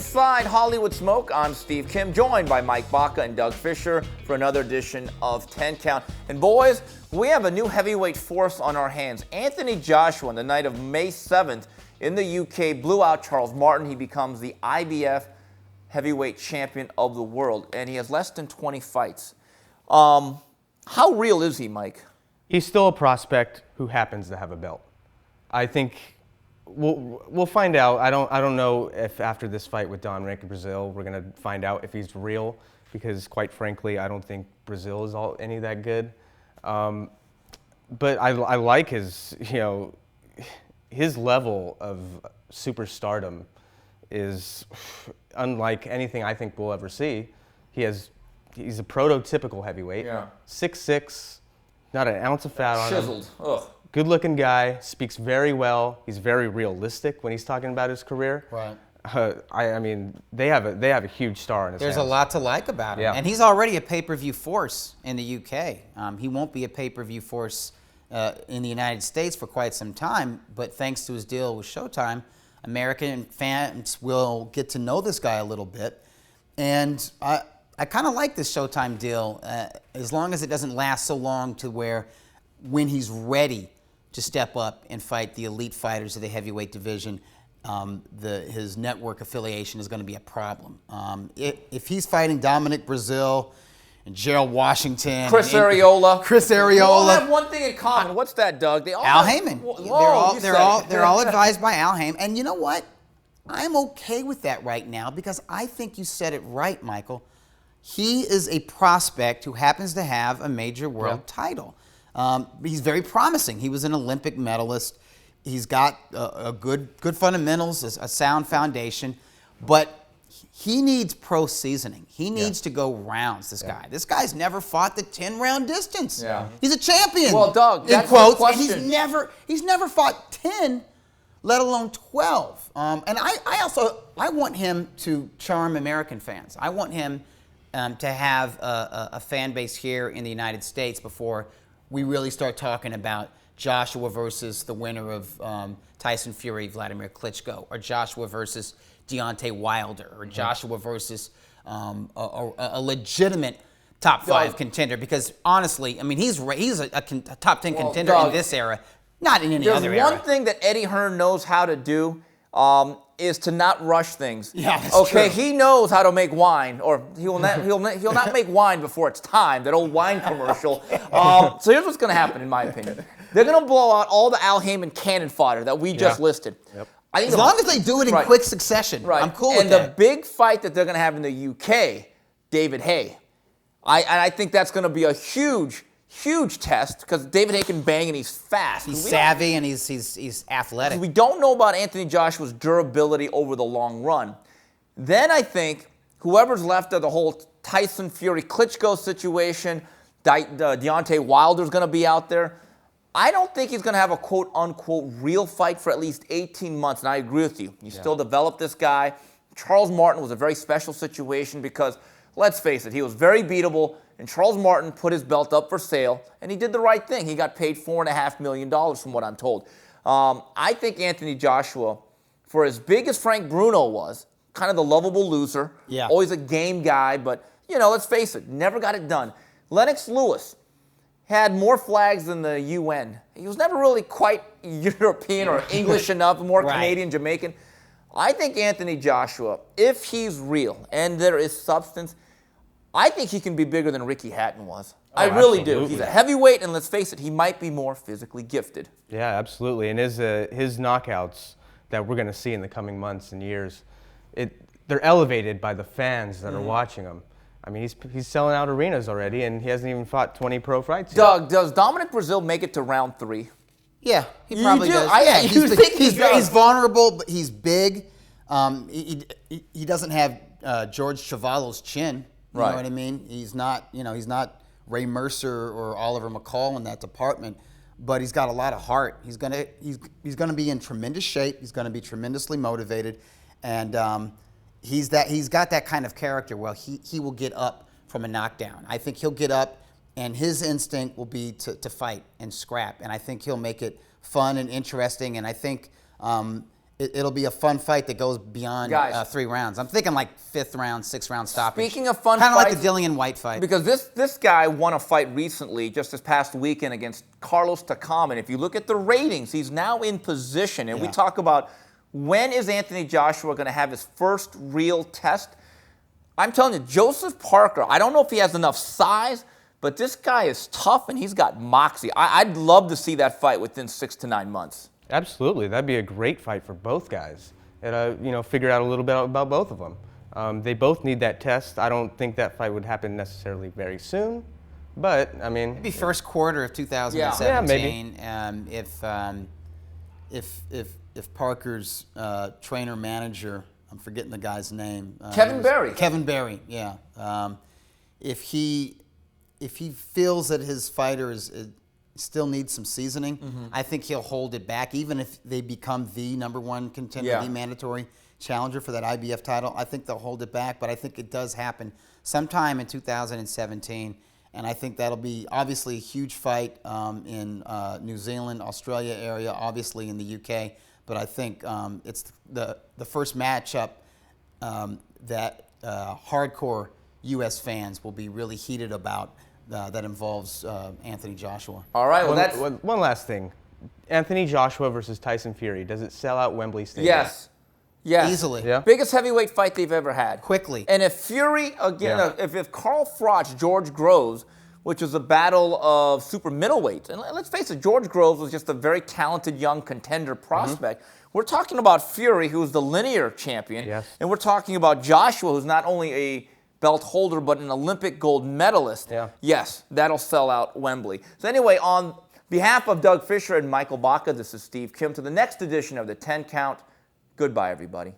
Inside Hollywood Smoke, I'm Steve Kim, joined by Mike Baca and Doug Fischer for another edition of 10 Count. And boys, we have a new heavyweight force on our hands. Anthony Joshua, on the night of May 7th in the UK, blew out Charles Martin. He becomes the IBF heavyweight champion of the world, and he has less than 20 fights. How real is he, Mike? He's still a prospect who happens to have a belt. I think we'll find out. I don't know if after this fight with Dominic Breazeale we're gonna find out if he's real, because quite frankly I don't think Breazeale is any that good. But I like his his level of superstardom is unlike anything I think we'll ever see. He's a prototypical heavyweight. Yeah. 6'6", not an ounce of fat on him. Chiseled. Ugh. Good-looking guy, speaks very well. He's very realistic when he's talking about his career. Right. I mean, they have a huge star in his There's hands. a lot to like about him. Yeah. And he's already a pay-per-view force in the UK. He won't be a pay-per-view force in the United States for quite some time, but thanks to his deal with Showtime, American fans will get to know this guy a little bit. And I kind of like this Showtime deal, as long as it doesn't last so long to where when he's ready to step up and fight the elite fighters of the heavyweight division, his network affiliation is going to be a problem. If he's fighting Dominic Breazeale and Gerald Washington, Chris Arreola. They all have one thing in common. What's that, Doug? They all Al have, Heyman. They're all advised by Al Heyman. And you know what? I'm okay with that right now, because I think you said it right, Michael. He is a prospect who happens to have a major world title. He's very promising. He was an Olympic medalist. He's got a good fundamentals, a sound foundation, but he needs pro seasoning. He needs to go rounds, this guy. This guy's never fought the 10-round distance. Yeah. He's a champion. Well, Doug, that's in quotes, the question. And he's never fought 10, let alone 12. And I want him to charm American fans. I want him to have a fan base here in the United States before we really start talking about Joshua versus the winner of Tyson Fury, Vladimir Klitschko, or Joshua versus Deontay Wilder, or Joshua versus a legitimate top 5 contender. Because honestly, I mean, he's a top 10 contender in this era, not in any other era. There's one thing that Eddie Hearn knows how to do, is to not rush things. Yeah, that's true. He knows how to make wine, or he'll not make wine before it's time. That old wine commercial. So here's what's going to happen, in my opinion. They're going to blow out all the Al Heyman cannon fodder that we just listed. Yep. I think as long as they do it in quick succession, I'm cool with that. And the big fight that they're going to have in the UK, David Haye. I think that's going to be a huge test, because David Haye can bang and he's fast. He's savvy and he's athletic. We don't know about Anthony Joshua's durability over the long run. Then I think whoever's left of the whole Tyson Fury Klitschko situation, Deontay Wilder's going to be out there. I don't think he's going to have a quote-unquote real fight for at least 18 months, and I agree with you. You still develop this guy. Charles Martin was a very special situation because, let's face it, he was very beatable, and Charles Martin put his belt up for sale, and he did the right thing. He got paid $4.5 million from what I'm told. I think Anthony Joshua, for as big as Frank Bruno was, kind of the lovable loser, always a game guy, but, let's face it, never got it done. Lennox Lewis had more flags than the UN. He was never really quite European or English enough, more Canadian, Jamaican. I think Anthony Joshua, if he's real and there is substance, I think he can be bigger than Ricky Hatton was. I really do. He's a heavyweight, and let's face it, he might be more physically gifted. Yeah, absolutely. And his knockouts that we're going to see in the coming months and years, they're elevated by the fans that are watching him. I mean, he's selling out arenas already, and he hasn't even fought 20 pro fights yet. Doug, does Dominic Breazeale make it to round 3? Yeah, he probably does. He's vulnerable, but he's big. He doesn't have George Chuvalo's chin. You know what I mean? He's not Ray Mercer or Oliver McCall in that department, but he's got a lot of heart. He's gonna be in tremendous shape. He's gonna be tremendously motivated, and he's got that kind of character where he will get up from a knockdown. I think he'll get up, and his instinct will be to fight and scrap, and I think he'll make it fun and interesting. And I think it'll be a fun fight that goes beyond Guys. 3 rounds. I'm thinking like 5th round, 6th round stoppage. Speaking of fun kind of like fights- the Dillian White fight. Because this guy won a fight recently, just this past weekend, against Carlos Takam. And if you look at the ratings, he's now in position. And we Yeah. talk about when is Anthony Joshua going to have his first real test. I'm telling you, Joseph Parker, I don't know if he has enough size, but this guy is tough and he's got moxie. I'd love to see that fight within 6 to 9 months. Absolutely, that'd be a great fight for both guys. And figure out a little bit about both of them. They both need that test. I don't think that fight would happen necessarily very soon, but I mean, Maybe first quarter of 2017. If Parker's trainer manager, I'm forgetting the guy's name. Kevin Berry. Kevin Berry, yeah. If he feels that his fighter still needs some seasoning, I think he'll hold it back, even if they become the #1 contender, the mandatory challenger for that IBF title. I think they'll hold it back, but I think it does happen sometime in 2017, and I think that'll be obviously a huge fight in New Zealand, Australia area, obviously in the UK, but I think it's the first matchup that hardcore U.S. fans will be really heated about. That involves Anthony Joshua. All right, well, that's... one last thing. Anthony Joshua versus Tyson Fury. Does it sell out Wembley Stadium? Yes. Yes. Easily. Yeah. Biggest heavyweight fight they've ever had. Quickly. And if Fury, again, Yeah. if Carl Froch, George Groves, which was a battle of super middleweights, and let's face it, George Groves was just a very talented young contender prospect. We're talking about Fury, who's the linear champion. Yes. And we're talking about Joshua, who's not only a belt holder, but an Olympic gold medalist. Yeah. Yes, that'll sell out Wembley. So anyway, on behalf of Doug Fischer and Michael Baca, this is Steve Kim. To the next edition of the 10 Count. Goodbye, everybody.